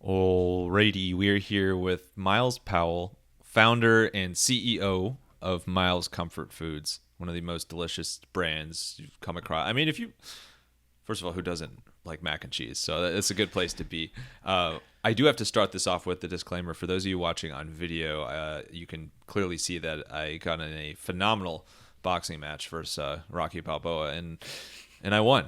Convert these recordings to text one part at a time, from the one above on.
Alrighty, we're here with Myles Powell, founder and CEO of Myles Comfort Foods, one of the most delicious brands you've come across. I mean, first of all, who doesn't like mac and cheese? So it's a good place to be. I do have to start this off with the disclaimer. For those of you watching on video, you can clearly see that I got in a phenomenal boxing match versus Rocky Balboa, and I won.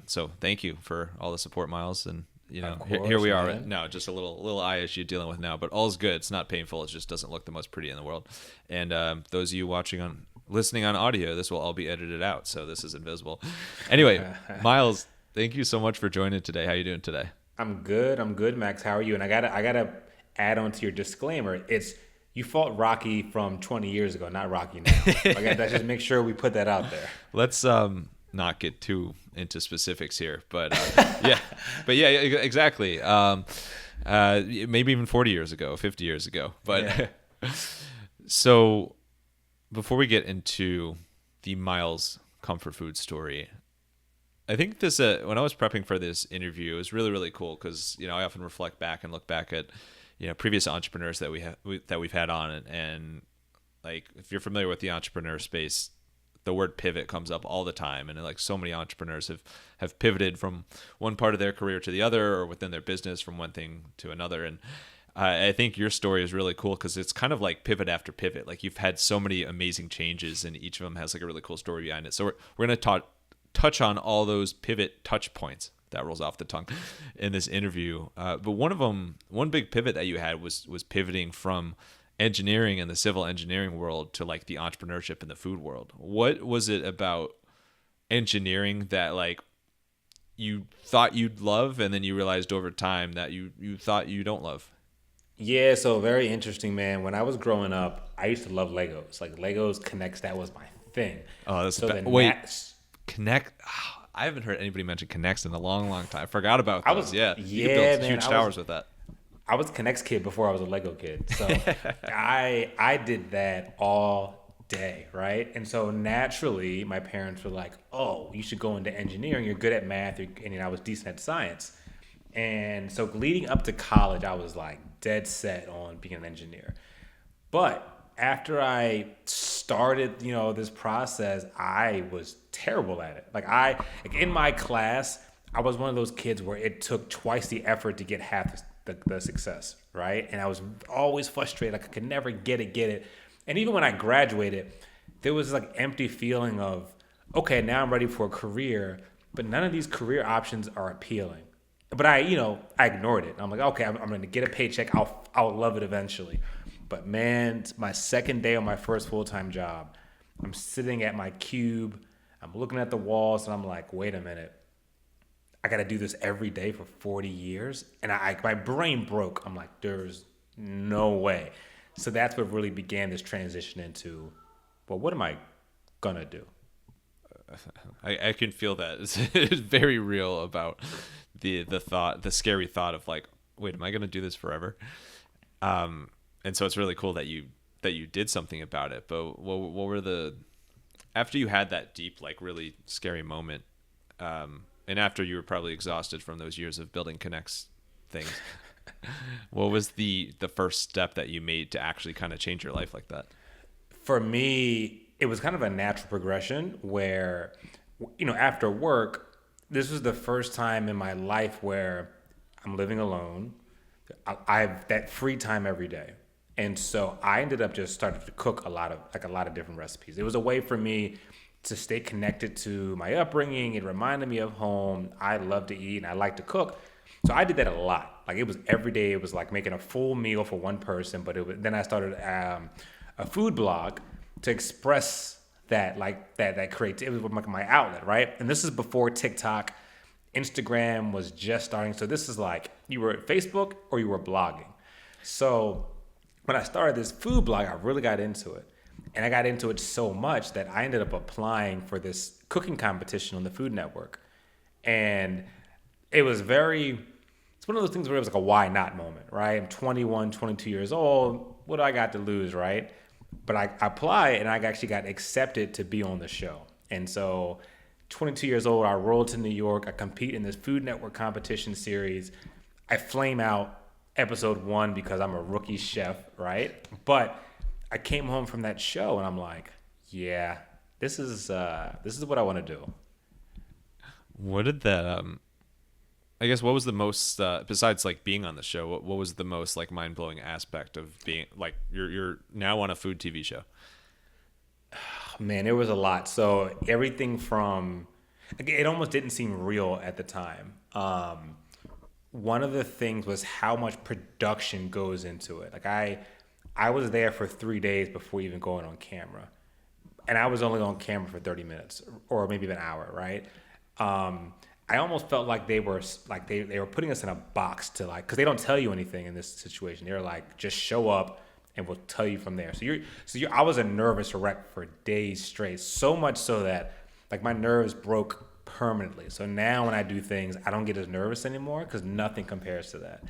So thank you for all the support, Myles, and Of here course, we are man. now, just a little eye issue dealing with now, but all's good. It's not painful. It just doesn't look the most pretty in the world. And those of you listening on audio, this will all be edited out, so this is invisible. Anyway, Myles, thank you so much for joining today. How you doing today? I'm good. I'm good, Max. How are you? And I gotta add on to your disclaimer. It's you fought Rocky from 20 years ago, not Rocky now. Let's just make sure we put that out there. Let's not get too into specifics here, but yeah, exactly. Maybe even 40 years ago, 50 years ago, but Yeah. so before we get into the Myles Comfort Food story, I think this when I was prepping for this interview, it was really really cool because I often reflect back and look back at previous entrepreneurs that we've had on, and like if you're familiar with the entrepreneur space, the word pivot comes up all the time, and like so many entrepreneurs have pivoted from one part of their career to the other, or within their business from one thing to another. And I think your story is really cool because it's kind of like pivot after pivot. Like you've had so many amazing changes, and each of them has like a really cool story behind it. So we're going to touch on all those pivot touch points. That rolls off the tongue in this interview. But one big pivot that you had was pivoting from engineering and the civil engineering world to like the entrepreneurship in the food world. What was it about engineering that like you thought you'd love, and then you realized over time that you thought you don't love? Yeah, so very interesting, man. When I was growing up, I used to love Legos. Like Legos Connects, that was my thing. Oh, that's So the wait, Nats, Connect. I haven't heard anybody mention Connects in a long, long time. I forgot about I those. was Yeah, you could yeah, build man. huge towers with that. I was Connects kid before I was a Lego kid. So I did that all day, right? And so naturally, my parents were like, "Oh, you should go into engineering. You're good at math, and I was decent at science." And so leading up to college, I was like dead set on being an engineer. But after I started, this process, I was terrible at it. Like in my class, I was one of those kids where it took twice the effort to get half the success, right? And I was always frustrated. Like I could never get it. And even when I graduated, there was like empty feeling of, okay, now I'm ready for a career, but none of these career options are appealing. But I ignored it. I'm like, okay, I'm going to get a paycheck. I'll love it eventually. But man, it's my second day on my first full-time job. I'm sitting at my cube. I'm looking at the walls, and I'm like, wait a minute. I got to do this every day for 40 years. And my brain broke. I'm like, there's no way. So that's what really began this transition into, well, what am I going to do? I can feel that. It's very real about the scary thought of like, wait, am I going to do this forever? And so it's really cool that you did something about it. But what were after you had that deep, like really scary moment, and after you were probably exhausted from those years of building connects things, what was the first step that you made to actually kind of change your life like that? For me, it was kind of a natural progression where, after work, this was the first time in my life where I'm living alone. I have that free time every day. And so I ended up just starting to cook a lot of different recipes. It was a way for me to stay connected to my upbringing. It reminded me of home. I love to eat and I like to cook. So I did that a lot. Like it was every day. It was like making a full meal for one person. But then I started a food blog to express that creativity. It was like my outlet, right? And this is before TikTok. Instagram was just starting. So this is like you were at Facebook or you were blogging. So when I started this food blog, I really got into it. And I got into it so much that I ended up applying for this cooking competition on the Food Network. And it's one of those things where it was like a why not moment, right? I'm 21, 22 years old. What do I got to lose, right? But I applied and I actually got accepted to be on the show. And so 22 years old, I roll to New York. I compete in this Food Network competition series. I flame out. episode 1 because I'm a rookie chef, right? But I came home from that show and I'm like, yeah, this is what I want to do. What did that I guess what was the most besides like being on the show, what was the most like mind-blowing aspect of being like you're now on a food TV show? Man, there was a lot. So everything from it almost didn't seem real at the time. One of the things was how much production goes into it. Like I was there for 3 days before even going on camera, and I was only on camera for 30 minutes or maybe an hour, right? I almost felt like they were putting us in a box to like, because they don't tell you anything in this situation. They're like, just show up and we'll tell you from there. I was a nervous wreck for days straight, so much so that like my nerves broke permanently. So now when I do things, I don't get as nervous anymore because nothing compares to that.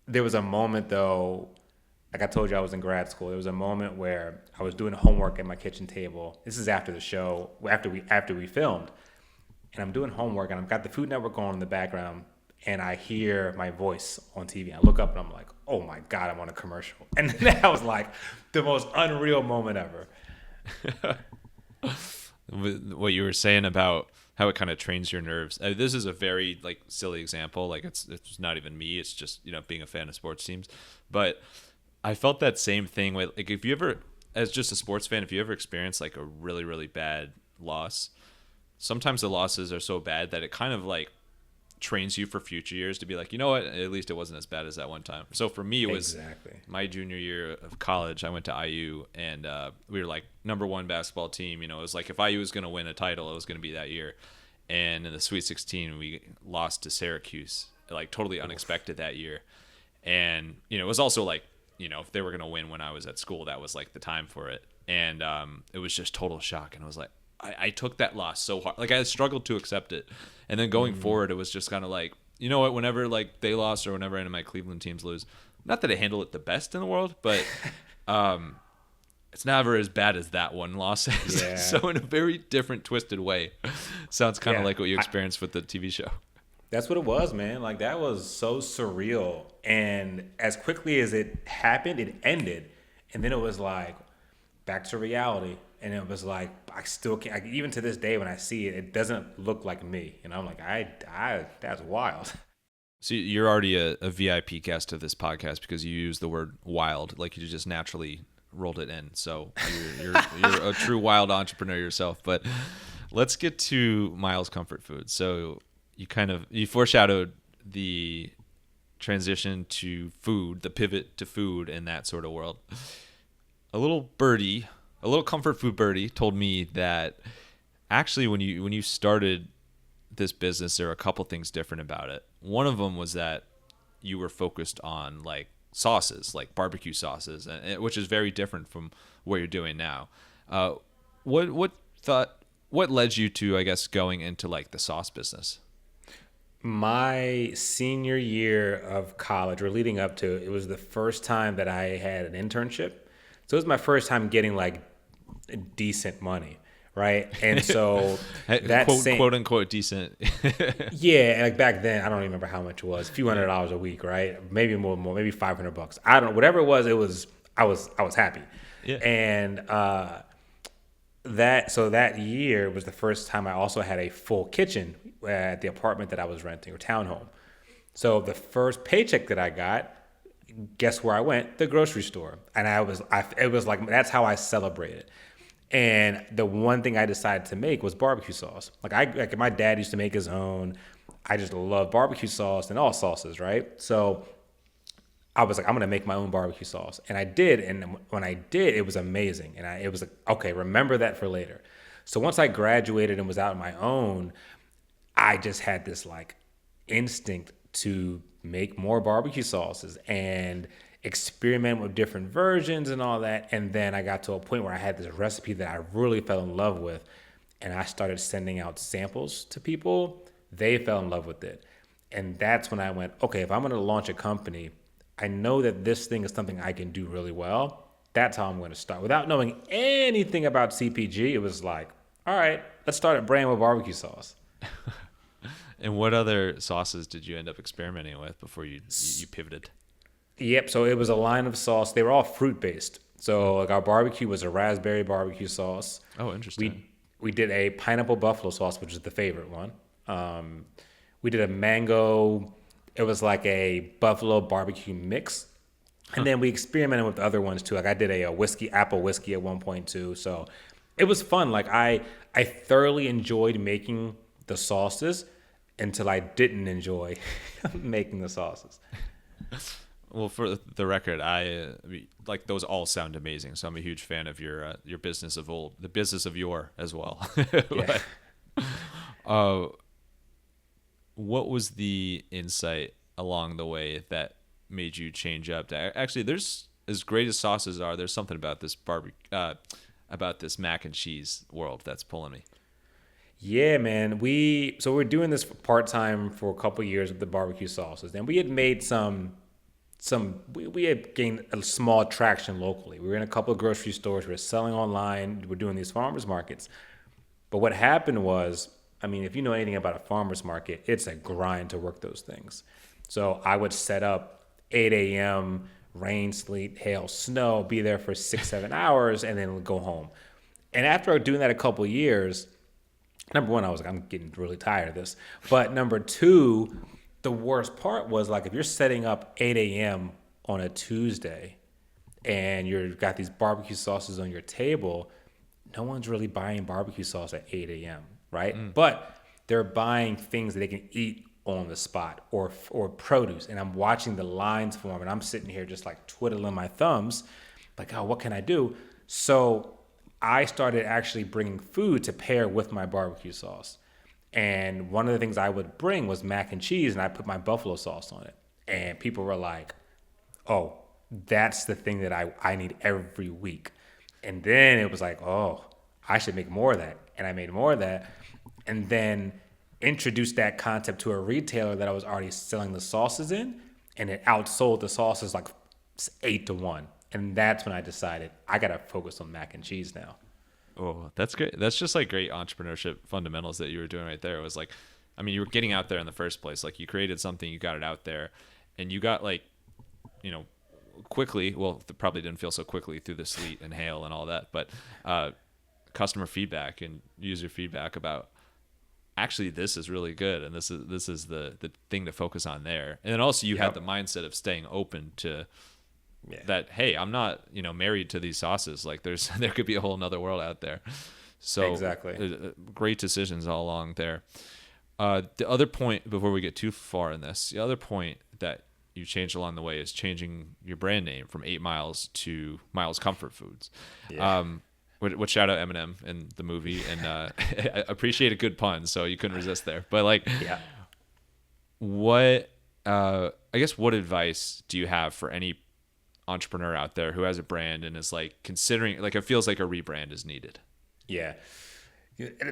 There was a moment though, like I told you, I was in grad school. There was a moment where I was doing homework at my kitchen table. This is after the show, after we filmed, and I'm doing homework and I've got the Food Network on in the background, and I hear my voice on TV. I look up and I'm like, oh my God, I'm on a commercial. And that was like the most unreal moment ever. What you were saying about how it kind of trains your nerves. This is a very like silly example. Like it's not even me. It's just, being a fan of sports teams. But I felt that same thing with like, if you ever, as just a sports fan, if you ever experience like a really, really bad loss, sometimes the losses are so bad that it kind of like trains you for future years to be like, you know what, at least it wasn't as bad as that one time. So for me, it was my junior year of college. I went to IU and we were like #1 basketball team. It was like if IU was going to win a title, it was going to be that year. And in the Sweet 16, we lost to Syracuse, like totally unexpected that year. And, it was also like, if they were going to win when I was at school, that was like the time for it. And it was just total shock. And I was like, I took that loss so hard. Like I struggled to accept it. And then going forward, it was just kind of like, you know what, whenever like they lost or whenever any of my Cleveland teams lose, not that I handle it the best in the world, but it's never as bad as that one loss is. Yeah. So in a very different, twisted way, sounds kind of like what you experienced with the TV show. That's what it was, man. Like that was so surreal. And as quickly as it happened, it ended. And then it was like back to reality. And it was like, I still can't, even to this day when I see it, it doesn't look like me. And I'm like, that's wild. So you're already a VIP guest of this podcast because you use the word wild, like you just naturally rolled it in. So you're a true wild entrepreneur yourself. But let's get to Myles Comfort Foods. So you foreshadowed the transition to food, the pivot to food in that sort of world. A little comfort food birdie told me that actually when you started this business, there were a couple things different about it. One of them was that you were focused on like sauces, like barbecue sauces, which is very different from what you're doing now. What led you to, I guess, going into like the sauce business? My senior year of college, or leading up to it, was the first time that I had an internship. So it was my first time getting like decent money, right? And so that quote unquote decent. Yeah, and like back then, I don't even remember how much it was, a few $100s a week, right? Maybe more, maybe $500. I don't know, whatever it was. I was happy. Yeah. And that year was the first time I also had a full kitchen at the apartment that I was renting, or townhome. So the first paycheck that I got, guess where I went? The grocery store. And it was like, that's how I celebrated. And the one thing I decided to make was barbecue sauce. Like my dad used to make his own. I just love barbecue sauce and all sauces, right? So I was like, I'm going to make my own barbecue sauce. And I did. And when I did, it was amazing. And it was like, okay, remember that for later. So once I graduated and was out on my own, I just had this like instinct to make more barbecue sauces and experiment with different versions and all that. And then I got to a point where I had this recipe that I really fell in love with. And I started sending out samples to people. They fell in love with it. And that's when I went, okay, if I'm going to launch a company, I know that this thing is something I can do really well. That's how I'm going to start. Without knowing anything about CPG, it was like, all right, let's start a brand with barbecue sauce. And what other sauces did you end up experimenting with before you pivoted? Yep. So it was a line of sauce. They were all fruit based. So like our barbecue was a raspberry barbecue sauce. Oh, interesting. We did a pineapple buffalo sauce, which is the favorite one. We did a mango. It was like a buffalo barbecue mix. And then we experimented with other ones too. Like I did a apple whiskey at one point too. So it was fun. Like I thoroughly enjoyed making the sauces until I didn't enjoy making the sauces. Well, for the record, like those all sound amazing. So I'm a huge fan of your business of old, the business of yore as well. Yeah. uh, what was the insight along the way that made you change up? Actually, there's as great as sauces are. There's something about this about this mac and cheese world that's pulling me. Yeah, man. We're doing this part time for a couple years with the barbecue sauces, and we had made we had gained a small traction locally. We were in a couple of grocery stores. We were selling online. We're doing these farmers markets. But what happened was, I mean, if you know anything about a farmers market, it's a grind to work those things. So I would set up 8 a.m., rain, sleet, hail, snow, be there for 6-7 hours, and then go home. And after doing that a couple of years, number one, I was like, I'm getting really tired of this. But number two, the worst part was like if you're setting up 8 a.m. on a Tuesday and you've got these barbecue sauces on your table, no one's really buying barbecue sauce at 8 a.m., right? But they're buying things that they can eat on the spot or produce. And I'm watching the lines form and I'm sitting here just like twiddling my thumbs like, oh, what can I do? So I started actually bringing food to pair with my barbecue sauce. And one of the things I would bring was mac and cheese, and I put my buffalo sauce on it. And people were like, oh, that's the thing that I need every week. And then it was like, oh, I should make more of that. And I made more of that. And then introduced that concept to a retailer that I was already selling the sauces in, and it outsold the sauces like 8-1. And that's when I decided I got to focus on mac and cheese now. Oh, that's great. That's just like great entrepreneurship fundamentals that you were doing right there. It was like, I mean, you were getting out there in the first place. Like you created something, you got it out there, and you got like, quickly. Well, it probably didn't feel so quickly through the sleet and hail and all that, but customer feedback and user feedback about actually this is really good and this is the thing to focus on there. And then also you had the mindset of staying open to. Yeah. That, hey, I'm not married to these sauces. Like there could be a whole nother world out there. So exactly, great decisions all along there. The other point before we get too far in this, the other point that you changed along the way is changing your brand name from 8 Miles to Myles Comfort Foods. Yeah. Which shout out Eminem in the movie, and I appreciate a good pun, so you couldn't resist there. But like, yeah, what advice do you have for any entrepreneur out there who has a brand and is like considering, like, it feels like a rebrand is needed? Yeah,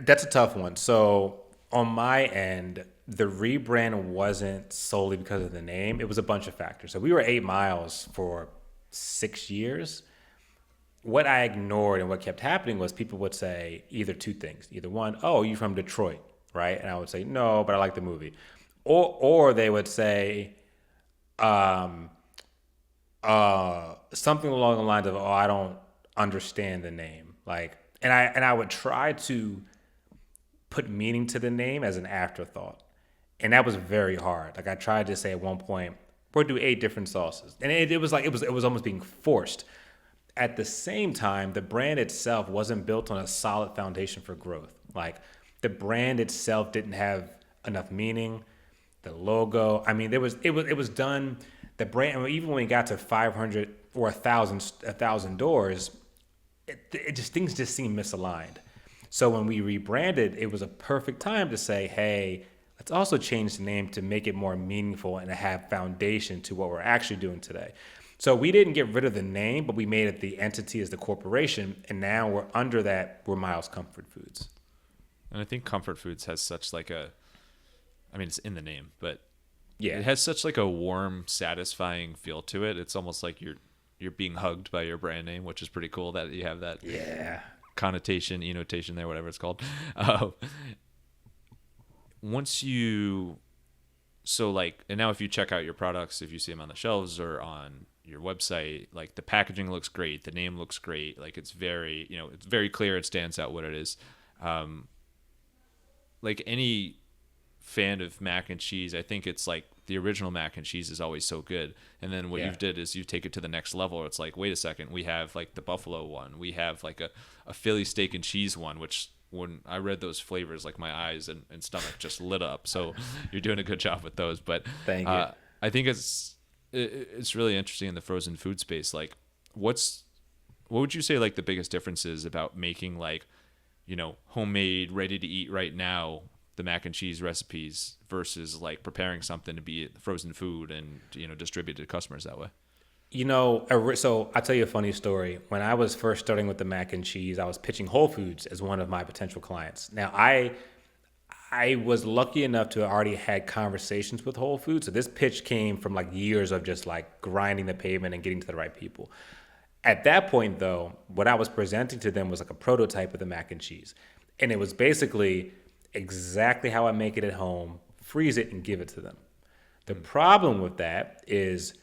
that's a tough one. So on my end, the rebrand wasn't solely because of the name. It was a bunch of factors. So we were 8 Miles for 6 years. What I ignored and what kept happening was people would say either two things. Either one, oh, you from Detroit, right? And I would say, no, but I like the movie. Or they would say, something along the lines of, oh, I don't understand the name. Like, and I would try to put meaning to the name as an afterthought. And that was very hard. Like I tried to say at one point, we'll do 8 different sauces. And it was almost being forced. At the same time, the brand itself wasn't built on a solid foundation for growth. Like the brand itself didn't have enough meaning. The logo, I mean, it was done. The brand, even when we got to 500 or 1,000 doors, things just seemed misaligned. So when we rebranded, it was a perfect time to say, hey, let's also change the name to make it more meaningful and to have foundation to what we're actually doing today. So we didn't get rid of the name, but we made it the entity as the corporation, and now we're under that. We're Myles Comfort Foods. And I think Comfort Foods has such like it's in the name, but yeah, it has such like a warm, satisfying feel to it. It's almost like you're being hugged by your brand name, which is pretty cool that you have that connotation there, whatever it's called. once you so like, and now if you check out your products, if you see them on the shelves or on your website, like the packaging looks great, the name looks great, like it's very, it's very clear, it stands out what it is. um like any fan of mac and cheese, I think it's like the original mac and cheese is always so good. And then what Yeah. you've did is you take it to the next level. It's like, wait a second, we have like the buffalo one, we have like a Philly steak and cheese one, which when I read those flavors, like my eyes and stomach just lit up. So you're doing a good job with those. But Thank you. I think it's really interesting in the frozen food space. Like, what would you say like the biggest differences about making like, homemade, ready to eat right now, the mac and cheese recipes versus like preparing something to be frozen food and, distributed to customers that way? So I'll tell you a funny story. When I was first starting with the mac and cheese, I was pitching Whole Foods as one of my potential clients. Now, I was lucky enough to have already had conversations with Whole Foods. So this pitch came from like years of just like grinding the pavement and getting to the right people. At that point, though, what I was presenting to them was like a prototype of the mac and cheese. And it was basically exactly how I make it at home, freeze it and give it to them. The problem with that is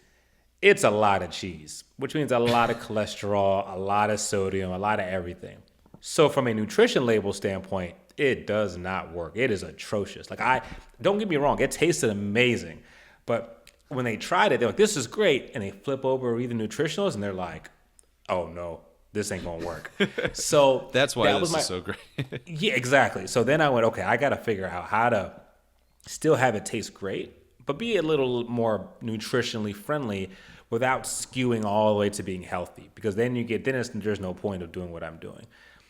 it's a lot of cheese, which means a lot of cholesterol, a lot of sodium, a lot of everything. So from a nutrition label standpoint, it does not work. It is atrocious. Like, don't get me wrong, it tasted amazing. But when they tried it, they're like, this is great. And they flip over, read the nutritionals, and they're like, oh no, this ain't gonna work. So That's why that this was is so great. yeah, exactly. So then I went, okay, I got to figure out how to still have it taste great, but be a little more nutritionally friendly without skewing all the way to being healthy. Because then there's no point of doing what I'm doing.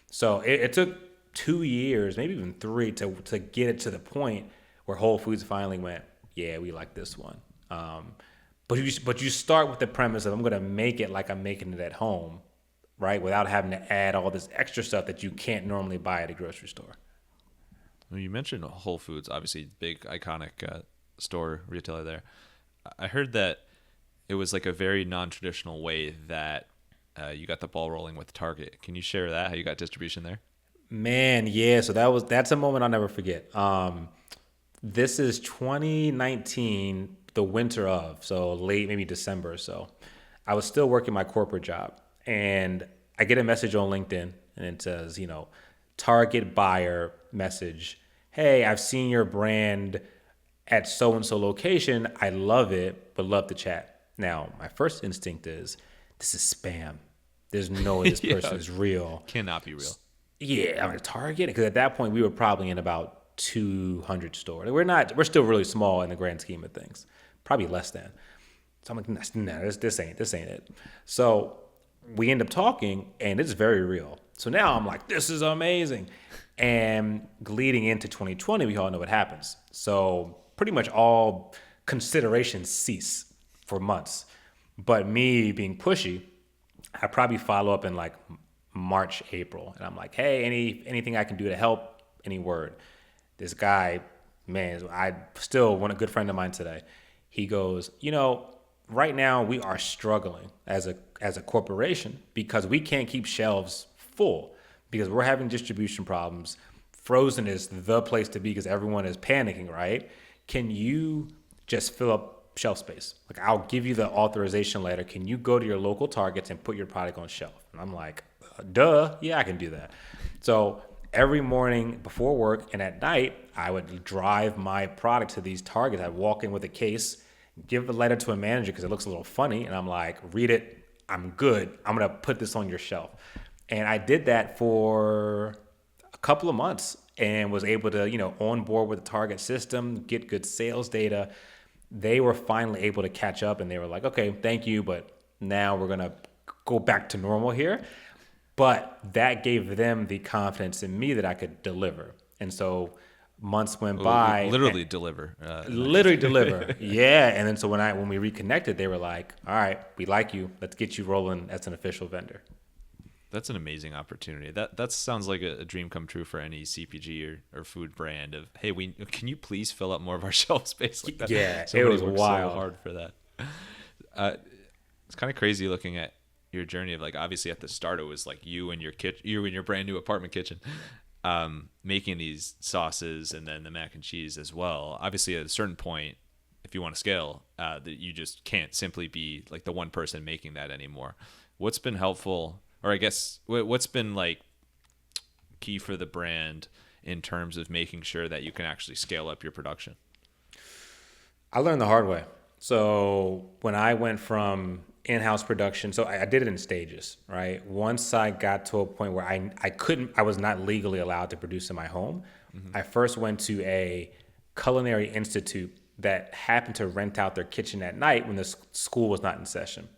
So it took 2 years, maybe even 3, to get it to the point where Whole Foods finally went, yeah, we like this one. But you start with the premise of I'm going to make it like I'm making it at home, right? Without having to add all this extra stuff that you can't normally buy at a grocery store. Well, you mentioned Whole Foods, obviously big iconic store retailer there. I heard that it was like a very non-traditional way that you got the ball rolling with Target. Can you share that? How you got distribution there? Man, yeah. So that's a moment I'll never forget. This is 2019, the winter of, so late, maybe December or so. I was still working my corporate job, and I get a message on LinkedIn, and it says, Target buyer message. Hey, I've seen your brand at so and so location. I love it, but love to chat. Now, my first instinct is this is spam. There's no way this person is real. Cannot be real. Yeah, I'm at Target, because at that point we were probably in about 200 stores. We're still really small in the grand scheme of things, probably less than. So I'm like, no, this ain't it. So we end up talking, and it's very real. So now I'm like, this is amazing. And leading into 2020, we all know what happens. So pretty much all considerations cease for months. But me being pushy, I probably follow up in like March, April. And I'm like, hey, anything I can do to help? Any word? This guy, man, I still want a good friend of mine today. He goes, right now we are struggling as a corporation because we can't keep shelves full because we're having distribution problems. Frozen is the place to be because everyone is panicking, right? Can you just fill up shelf space? Like, I'll give you the authorization letter. Can you go to your local Targets and put your product on shelf? And I'm like, duh, yeah, I can do that. So every morning before work and at night, I would drive my product to these Targets. I'd walk in with a case, give the letter to a manager because it looks a little funny. And I'm like, read it. I'm good. I'm going to put this on your shelf. And I did that for a couple of months and was able to, on board with the Target system, get good sales data. They were finally able to catch up, and they were like, okay, thank you, but now we're going to go back to normal here. But that gave them the confidence in me that I could deliver. And so months went by. Literally deliver. Literally deliver. Yeah. And then so when we reconnected, they were like, all right, we like you. Let's get you rolling as an official vendor. That's an amazing opportunity. That sounds like a dream come true for any CPG or food brand of, hey, can you please fill up more of our shelf space like that? Yeah, Somebody it was worked wild. so hard for that. It's kind of crazy looking at your journey of, like, obviously at the start it was like you and your brand new apartment kitchen. making these sauces and then the mac and cheese as well. Obviously, at a certain point, if you want to scale, that you just can't simply be like the one person making that anymore. What's been helpful, or I guess what's been like key for the brand in terms of making sure that you can actually scale up your production? I learned the hard way. So when I went from in-house production, so I did it in stages, right? Once I got to a point where I was not legally allowed to produce in my home, I first went to a culinary institute that happened to rent out their kitchen at night when the school was not in session.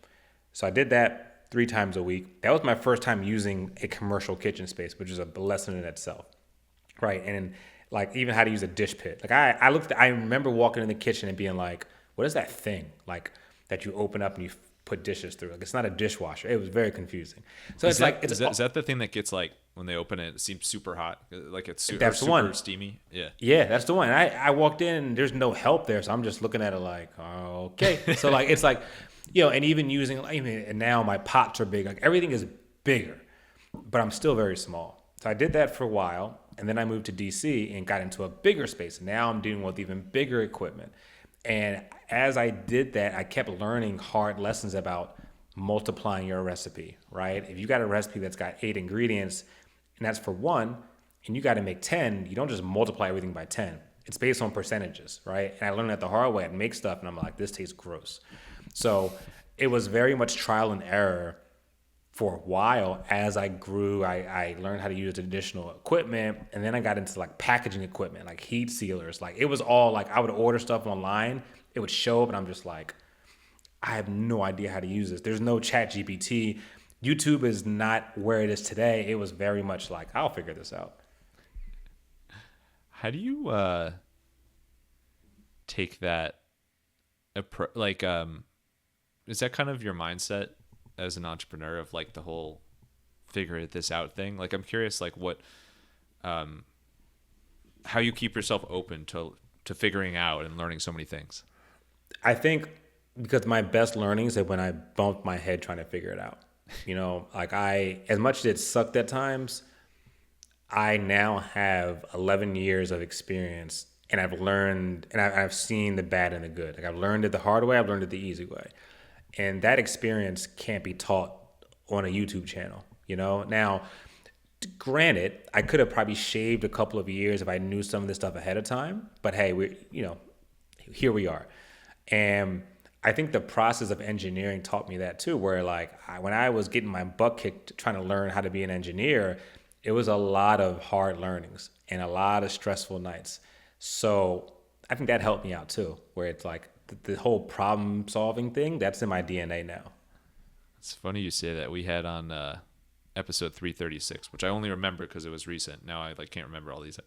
So I did that 3 times a week. That was my first time using a commercial kitchen space, which is a lesson in itself, right? And like even how to use a dish pit. Like I remember walking in the kitchen and being like, what is that thing like that you open up and you put dishes through? Like it's not a dishwasher. It was very confusing. So is that the thing that gets like when they open it, it seems super hot, like it's super steamy? Yeah, that's the one. And I walked in and there's no help there, so I'm just looking at it like, oh, okay. So like it's like, and even using, and now my pots are big. Like everything is bigger, but I'm still very small. So I did that for a while, and then I moved to DC and got into a bigger space. Now I'm dealing with even bigger equipment. And as I did that, I kept learning hard lessons about multiplying your recipe, right? If you got a recipe that's got 8 ingredients and that's for 1, and you got to make 10, you don't just multiply everything by 10. It's based on percentages, right? And I learned that the hard way. I'd make stuff and I'm like, this tastes gross. So it was very much trial and error for a while. As I grew, I learned how to use additional equipment, and then I got into like packaging equipment, like heat sealers. Like it was all like I would order stuff online, it would show up, and I'm just like, I have no idea how to use this. There's no Chat GPT. YouTube is not where it is today. It was very much like, I'll figure this out. How do you take that like is that kind of your mindset as an entrepreneur of like the whole figure this out thing? Like I'm curious like what how you keep yourself open to figuring out and learning so many things. I think because my best learnings are when I bumped my head trying to figure it out. Like as much as it sucked at times, I now have 11 years of experience, and I've learned, and I've seen the bad and the good. Like I've learned it the hard way, I've learned it the easy way. And that experience can't be taught on a YouTube channel, Now, granted, I could have probably shaved a couple of years if I knew some of this stuff ahead of time. But hey, here we are. And I think the process of engineering taught me that too, where like when I was getting my butt kicked trying to learn how to be an engineer, it was a lot of hard learnings and a lot of stressful nights. So I think that helped me out too, where it's like the whole problem solving thing, that's in my DNA now. It's funny you say that. We had on episode 336, which I only remember because it was recent. Now I like can't remember all these.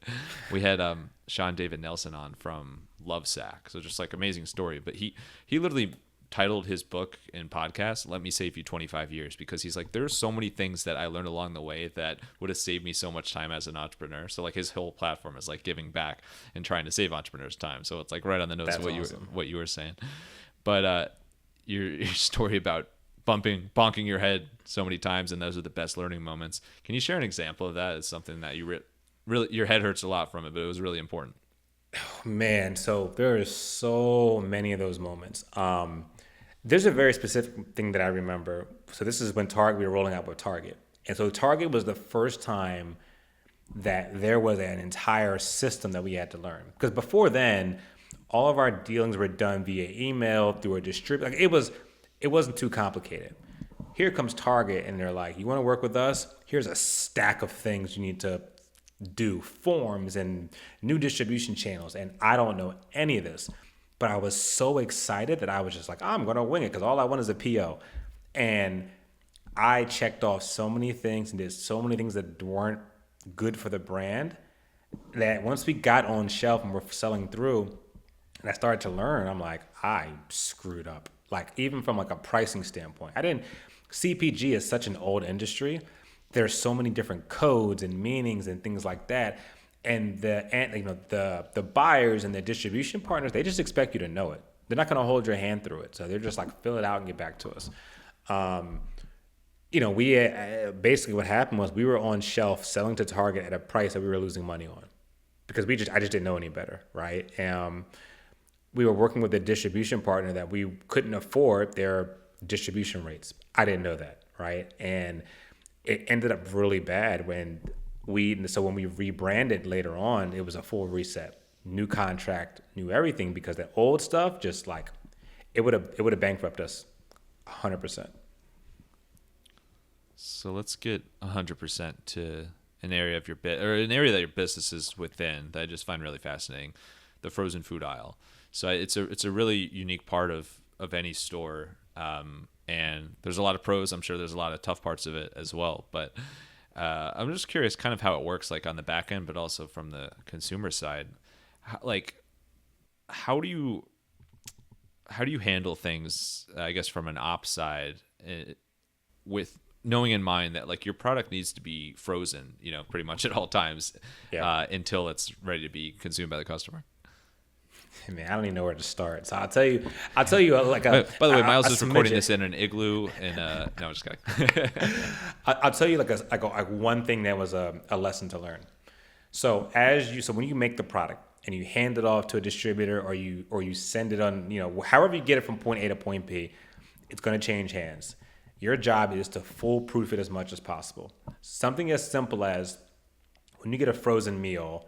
We had Sean David Nelson on from Lovesack. So just like amazing story. But he literally titled his book and podcast, Let Me Save You 25 Years, because he's like, there's so many things that I learned along the way that would have saved me so much time as an entrepreneur. So like his whole platform is like giving back and trying to save entrepreneurs time. So it's like right on the nose of what you were saying. But your story about bonking your head so many times, and those are the best learning moments. Can you share an example of that? It's something that you really your head hurts a lot from it, but it was really important. Oh, man, so there are so many of those moments. There's a very specific thing that I remember. So this is when we were rolling out with Target. And so Target was the first time that there was an entire system that we had to learn. Because before then, all of our dealings were done via email, through a distributor. Like it wasn't too complicated. Here comes Target, and they're like, you want to work with us? Here's a stack of things you need to do, forms and new distribution channels. And I don't know any of this. But I was so excited that I was just like, I'm going to wing it because all I want is a PO. And I checked off so many things and did so many things that weren't good for the brand that once we got on shelf and we're selling through and I started to learn, I'm like, I screwed up. Like even from like a pricing standpoint, CPG is such an old industry. There's so many different codes and meanings and things like that. And the buyers and the distribution partners, they just expect you to know it. They're not going to hold your hand through it. So they're just like, fill it out and get back to us. we basically what happened was we were on shelf selling to Target at a price that we were losing money on because I just didn't know any better, right? We were working with a distribution partner that we couldn't afford their distribution rates. I didn't know that, right? And it ended up really bad when we rebranded later on, it was a full reset, new contract, new everything, because the old stuff just like it would have bankrupted us 100%. So let's get 100% to an area of an area that your business is within that I just find really fascinating, the frozen food aisle. So it's a really unique part of any store, and there's a lot of pros. I'm sure there's a lot of tough parts of it as well. But I'm just curious, kind of how it works, like on the back end, but also from the consumer side. How do you handle things? I guess from an ops side, with knowing in mind that like your product needs to be frozen, pretty much at all times, until it's ready to be consumed by the customer. Man, I don't even know where to start. So I'll tell you like by the way, Myles is recording this in an igloo and no, I'm just kidding. I'll tell you like one thing that was a lesson to learn. So when you make the product and you hand it off to a distributor or you send it on, however you get it from point A to point B, it's going to change hands. Your job is to foolproof it as much as possible. Something as simple as when you get a frozen meal,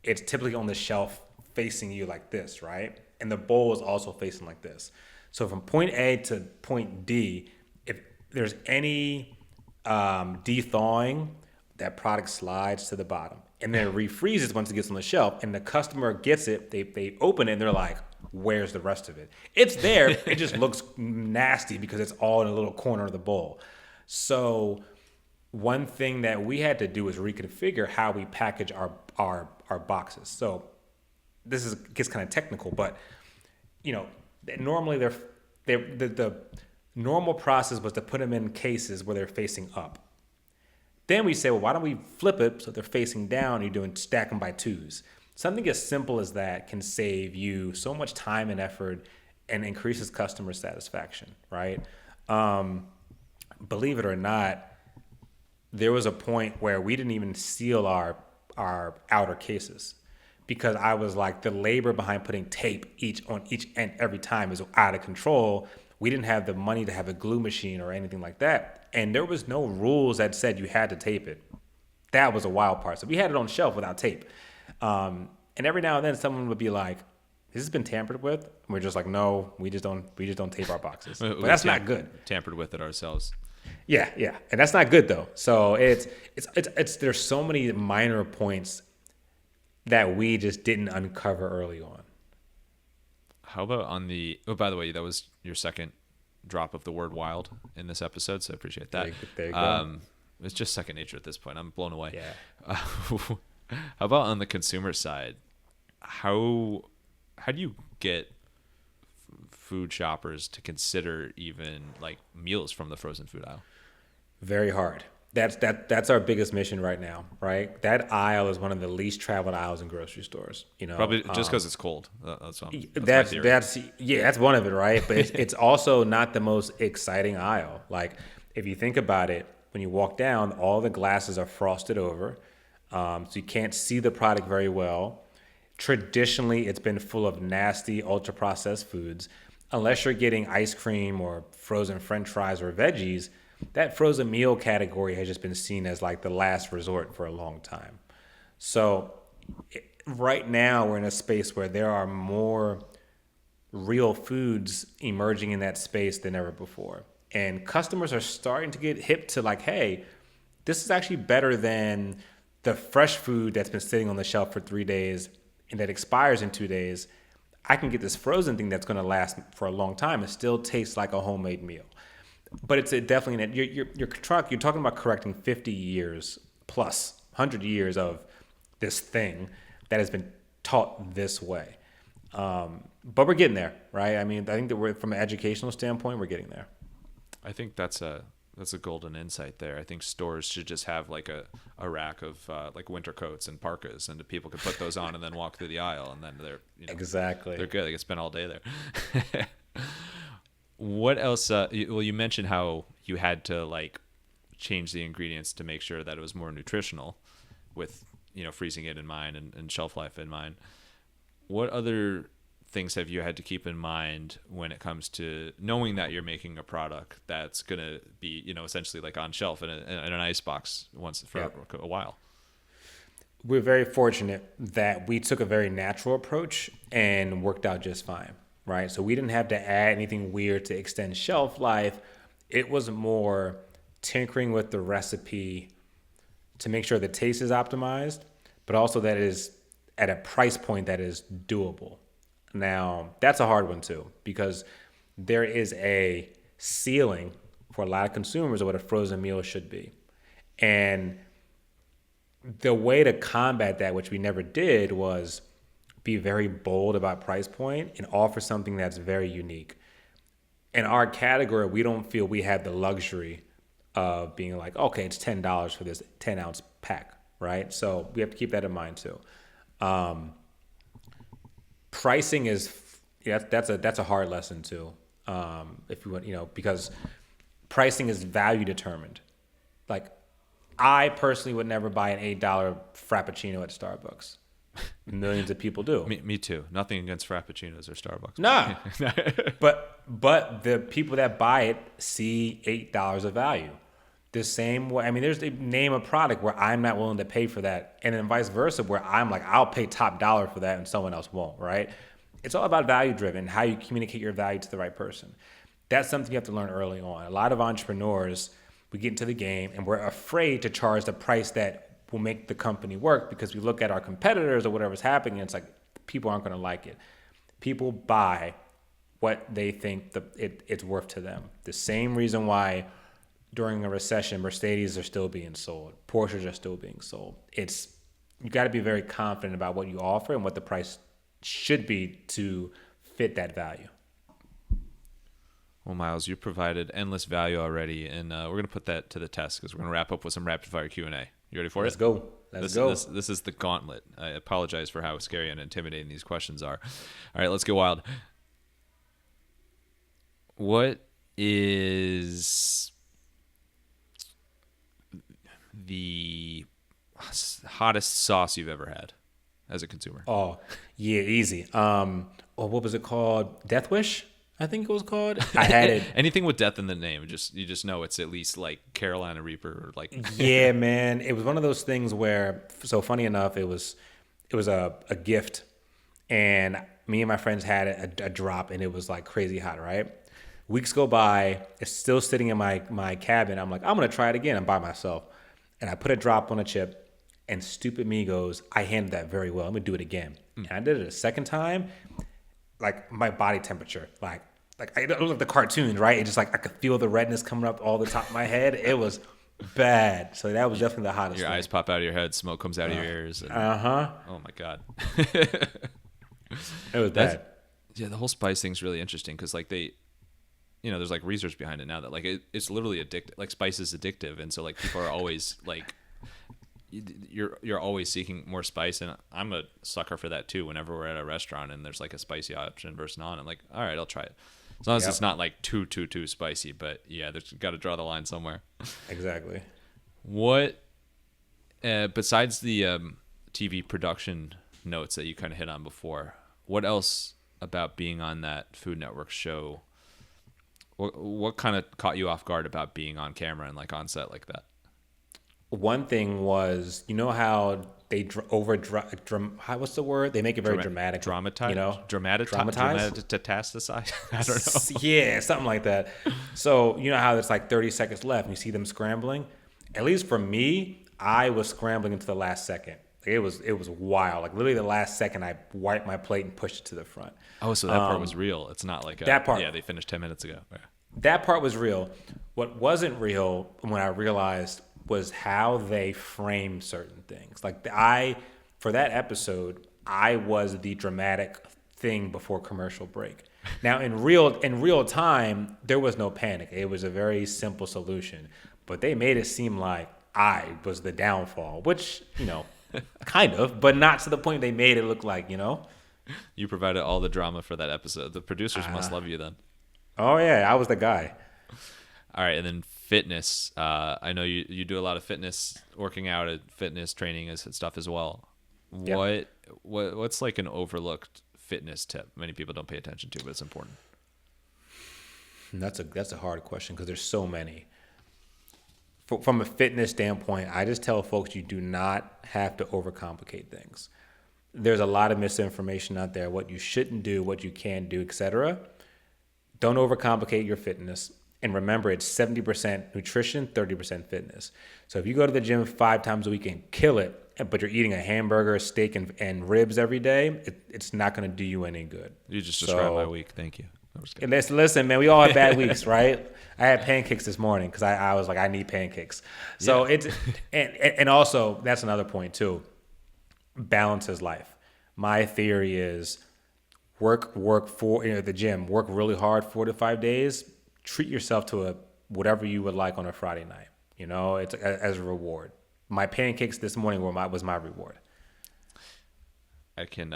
it's typically on the shelf facing you like this, right? And the bowl is also facing like this. So from point A to point D, if there's any de-thawing, that product slides to the bottom. And then it refreezes once it gets on the shelf. And the customer gets it, they open it, and they're like, where's the rest of it? It's there. It just looks nasty because it's all in a little corner of the bowl. So one thing that we had to do is reconfigure how we package our boxes. So this gets kind of technical, but normally the normal process was to put them in cases where they're facing up. Then we say, well, why don't we flip it so they're facing down? You're doing stack them by twos. Something as simple as that can save you so much time and effort and increases customer satisfaction, right? Believe it or not, there was a point where we didn't even seal our outer cases because I was like, the labor behind putting tape on each end every time is out of control. We didn't have the money to have a glue machine or anything like that. And there was no rules that said you had to tape it. That was a wild part. So we had it on shelf without tape. And every now and then someone would be like, "This has been tampered with." And we're just like, "No, we just don't tape our boxes." But that's not good. Tampered with it ourselves. Yeah, and that's not good though. So it's there's so many minor points that we just didn't uncover early on. How about on the? Oh, by the way, that was your second drop of the word "wild" in this episode, so I appreciate that. There you go. It's just second nature at this point. I'm blown away. Yeah. How about on the consumer side? How do you get food shoppers to consider even like meals from the frozen food aisle? Very hard. That's our biggest mission right now, right? That aisle is one of the least traveled aisles in grocery stores. Probably just because it's cold. That's one of it, right? But it's also not the most exciting aisle. Like if you think about it, when you walk down, all the glasses are frosted over, so you can't see the product very well. Traditionally, it's been full of nasty, ultra-processed foods. Unless you're getting ice cream or frozen French fries or veggies, that frozen meal category has just been seen as like the last resort for a long time. So right now, we're in a space where there are more real foods emerging in that space than ever before. And customers are starting to get hip to like, hey, this is actually better than the fresh food that's been sitting on the shelf for 3 days and that expires in 2 days. I can get this frozen thing that's going to last for a long time. It still tastes like a homemade meal. But it's definitely, you're talking about correcting 50 years plus, 100 years of this thing that has been taught this way. But we're getting there, right? I mean, I think that from an educational standpoint, we're getting there. I think that's a golden insight there. I think stores should just have like a rack of like winter coats and parkas, and people can put those on and then walk through the aisle, and then they're exactly, they're good. They can spend all day there. What else? You mentioned how you had to like change the ingredients to make sure that it was more nutritional with, freezing it in mind and shelf life in mind. What other things have you had to keep in mind when it comes to knowing that you're making a product that's going to be, essentially like on shelf in an ice box once for a while? We're very fortunate that we took a very natural approach and worked out just fine, right? So we didn't have to add anything weird to extend shelf life. It was more tinkering with the recipe to make sure the taste is optimized, but also that it is at a price point that is doable. Now, that's a hard one too, because there is a ceiling for a lot of consumers of what a frozen meal should be. And the way to combat that, which we never did, was be very bold about price point and offer something that's very unique. In our category, we don't feel we have the luxury of being like, okay, it's $10 for this 10-ounce pack, right? So we have to keep that in mind too. Pricing is that's a hard lesson too. If you want, because pricing is value determined. Like, I personally would never buy an $8 Frappuccino at Starbucks. Millions of people do. Me too. Nothing against Frappuccinos or Starbucks. Nah. but the people that buy it see $8 of value. The same way, there's a name a product where I'm not willing to pay for that, and then vice versa, where I'm like, I'll pay top dollar for that and someone else won't, right? It's all about value driven, how you communicate your value to the right person. That's something you have to learn early on. A lot of entrepreneurs, we get into the game and we're afraid to charge the price that will make the company work because we look at our competitors or whatever's happening and it's like, people aren't going to like it. People buy what they think it's worth to them. The same reason why during a recession, Mercedes are still being sold. Porsches are still being sold. You got to be very confident about what you offer and what the price should be to fit that value. Well, Myles, you provided endless value already, and we're going to put that to the test because we're going to wrap up with some rapid-fire Q&A. You ready for Let's it? Go. Let's go. This is the gauntlet. I apologize for how scary and intimidating these questions are. All right, let's get wild. What is the hottest sauce you've ever had as a consumer? Oh, yeah, easy. What was it called? Death Wish, I think it was called. I had it. Anything with death in the name, you just know it's at least like Carolina Reaper or like. Yeah, man. It was one of those things where, so funny enough, it was a gift, and me and my friends had a drop, and it was like crazy hot, right? Weeks go by, it's still sitting in my cabin. I'm like, I'm gonna try it again. I'm by myself, and I put a drop on a chip. And stupid me goes, I handled that very well. I'm gonna do it again. And I did it a second time. Like my body temperature, like I don't look the cartoons, right? It just like I could feel the redness coming up all the top of my head. It was bad. So that was definitely the hottest. Your eyes pop out of your head, smoke comes out of your ears. Oh my god. It was bad. Yeah, the whole spice thing's really interesting because like there's like research behind it now that like it's literally addictive. Like spice is addictive, and so like people are always like. You're always seeking more spice, and I'm a sucker for that too. Whenever we're at a restaurant and there's like a spicy option versus non, I'm like, all right, I'll try it. As long as it's not like too spicy, but yeah, there's got to draw the line somewhere. Exactly. What besides the TV production notes that you kind of hit on before, what else about being on that Food Network show? What kind of caught you off guard about being on camera and like on set like that? One thing was, how they what's the word? They make it very dramatic. Dramatize? Dramatize? Dramaticize? I don't know. Yeah, something like that. So, how there's like 30 seconds left and you see them scrambling? At least for me, I was scrambling into the last second. It was wild. Like literally the last second, I wiped my plate and pushed it to the front. Oh, so that part was real. It's not like that part. Yeah, they finished 10 minutes ago. Yeah. That part was real. What wasn't real when I realized was how they frame certain things. Like for that episode, I was the dramatic thing before commercial break. Now in real time, there was no panic. It was a very simple solution, but they made it seem like I was the downfall, which, kind of, but not to the point they made it look like, You provided all the drama for that episode. The producers must love you then. Oh yeah, I was the guy. All right, and then fitness. I know you do a lot of fitness, working out, and fitness training and stuff as well. Yep. What's like an overlooked fitness tip many people don't pay attention to, but it's important? And that's a hard question because there's so many. From a fitness standpoint, I just tell folks you do not have to overcomplicate things. There's a lot of misinformation out there, what you shouldn't do, what you can do, etc. Don't overcomplicate your fitness. And remember, it's 70% nutrition, 30% fitness. So if you go to the gym 5 times a week and kill it, but you're eating a hamburger, steak, and ribs every day, it's not going to do you any good. You just described my week. Thank you. Listen, man, we all have bad weeks, right? I had pancakes this morning because I was like, I need pancakes. So it's and also that's another point too. Balance is life. My theory is work for the gym, work really hard 4 to 5 days. Treat yourself to whatever you would like on a Friday night. It's as a reward. My pancakes this morning was my reward. I can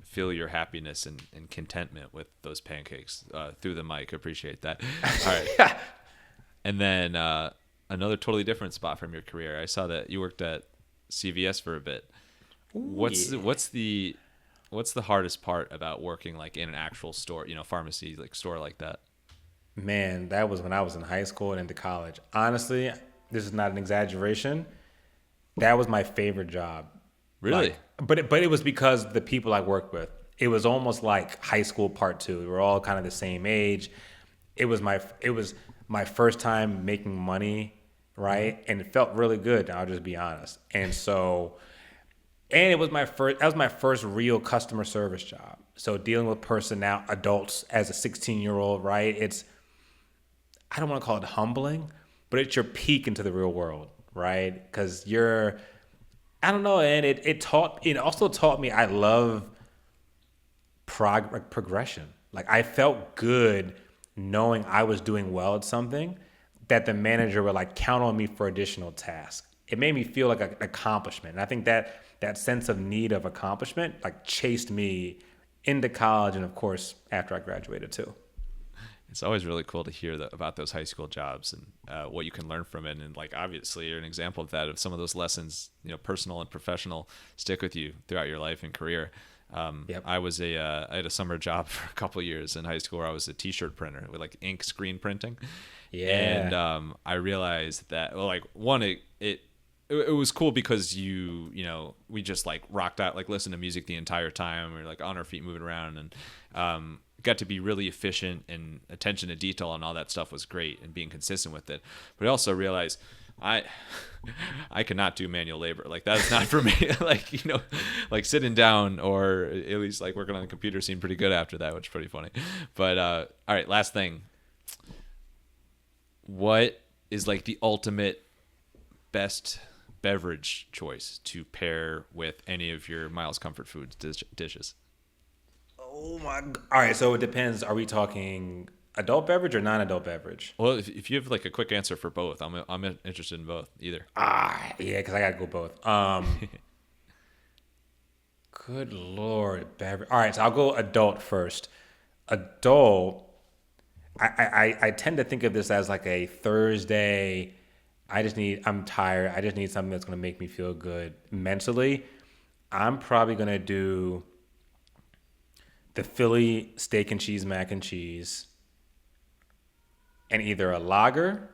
feel your happiness and contentment with those pancakes through the mic. Appreciate that. All right. And then another totally different spot from your career. I saw that you worked at CVS for a bit. What's the hardest part about working like in an actual store, pharmacy like store like that? Man, that was when I was in high school and into college. Honestly, this is not an exaggeration. That was my favorite job. Really? But it was because the people I worked with. It was almost like high school part 2. We were all kind of the same age. It was my first time making money, right? And it felt really good. I'll just be honest. And it was that was my first real customer service job. So dealing with adults as a 16-year-old, right? I don't want to call it humbling, but it's your peek into the real world, right? Because I don't know, and it also taught me I love progression. Like I felt good knowing I was doing well at something that the manager would like count on me for additional tasks. It made me feel like an accomplishment. And I think that sense of need of accomplishment like chased me into college and of course after I graduated too. It's always really cool to hear about those high school jobs and what you can learn from it. And like, obviously you're an example of that, of some of those lessons, personal and professional, stick with you throughout your life and career. Yep. I had a summer job for a couple of years in high school where I was a t-shirt printer with like ink screen printing. Yeah. And I realized that, well, like one, it was cool because we just like rocked out, like listened to music the entire time. We were like on our feet moving around and got to be really efficient, and attention to detail and all that stuff was great, and being consistent with it. But I also realized I cannot do manual labor. Like that's not for me. Like sitting down or at least like working on the computer seemed pretty good after that, which is pretty funny. But all right, last thing. What is like the ultimate best beverage choice to pair with any of your Myles Comfort Foods dishes? Oh my! All right, so it depends. Are we talking adult beverage or non-adult beverage? Well, if you have like a quick answer for both, I'm interested in both. Either. Yeah, because I gotta go both. Good Lord, beverage. All right, so I'll go adult first. Adult. I tend to think of this as like a Thursday. I'm tired. I just need something that's gonna make me feel good mentally. I'm probably gonna do the Philly steak and cheese mac and cheese, and either a lager,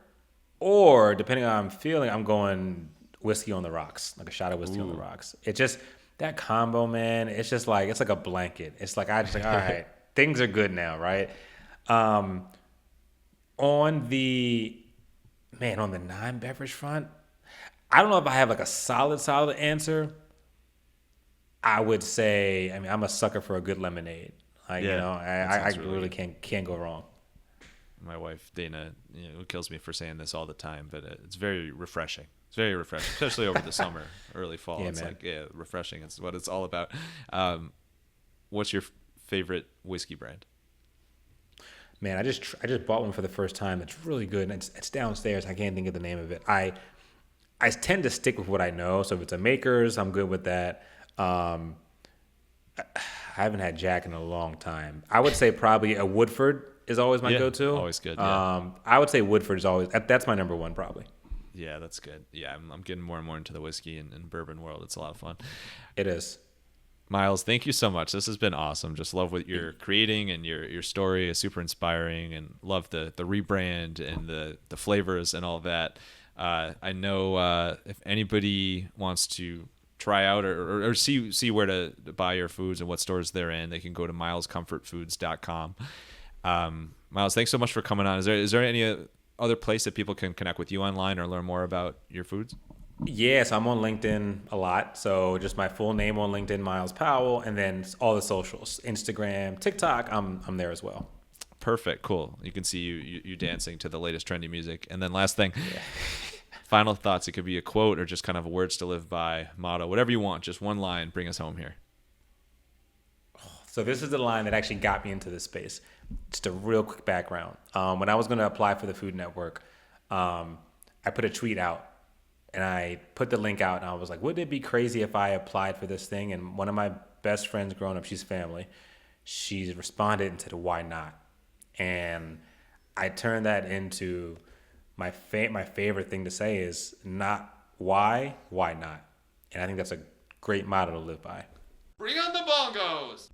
or depending on how I'm feeling, I'm going whiskey on the rocks, like a shot of whiskey on the rocks. It's just that combo, man. It's like a blanket. It's like all right, things are good now, right? On the non-beverage front, I don't know if I have like a solid answer. I would say, I'm a sucker for a good lemonade. Like, I really can't go wrong. My wife, Dana, who kills me for saying this all the time, but it's very refreshing. It's very refreshing, especially over the summer, early fall. Yeah, it's man. like, refreshing. It's what it's all about. What's your favorite whiskey brand? Man, I just bought one for the first time. It's really good. And it's downstairs. I can't think of the name of it. I tend to stick with what I know. So if it's a Maker's, I'm good with that. I haven't had Jack in a long time. I would say probably a Woodford is always my Yeah, go-to. always good, yeah. I would say Woodford is always, that's my number one probably. Yeah, that's good. Yeah, I'm getting more and more into the whiskey and bourbon world. It's a lot of fun. It is. Myles, thank you so much. This has been awesome. Just love what you're creating, and your story is super inspiring, and love the rebrand and the flavors and all that. I know if anybody wants to try out or see where to buy your foods and what stores they're in, they can go to milescomfortfoods.com. Myles, thanks so much for coming on. Is there any other place that people can connect with you online or learn more about your foods? Yes, I'm on LinkedIn a lot. So just my full name on LinkedIn, Myles Powell, and then all the socials, Instagram, TikTok. I'm there as well. Perfect. Cool. You can see you dancing to the latest trendy music. And then last thing, final thoughts. It could be a quote or just kind of a words to live by, motto, whatever you want. Just one line. Bring us home here. So this is the line that actually got me into this space. Just a real quick background. When I was going to apply for the Food Network, I put a tweet out and I put the link out and I was like, wouldn't it be crazy if I applied for this thing? And one of my best friends growing up, she's family, she responded and said, why not? And I turned that into my favorite thing to say is not why not? And I think that's a great motto to live by. Bring on the bongos.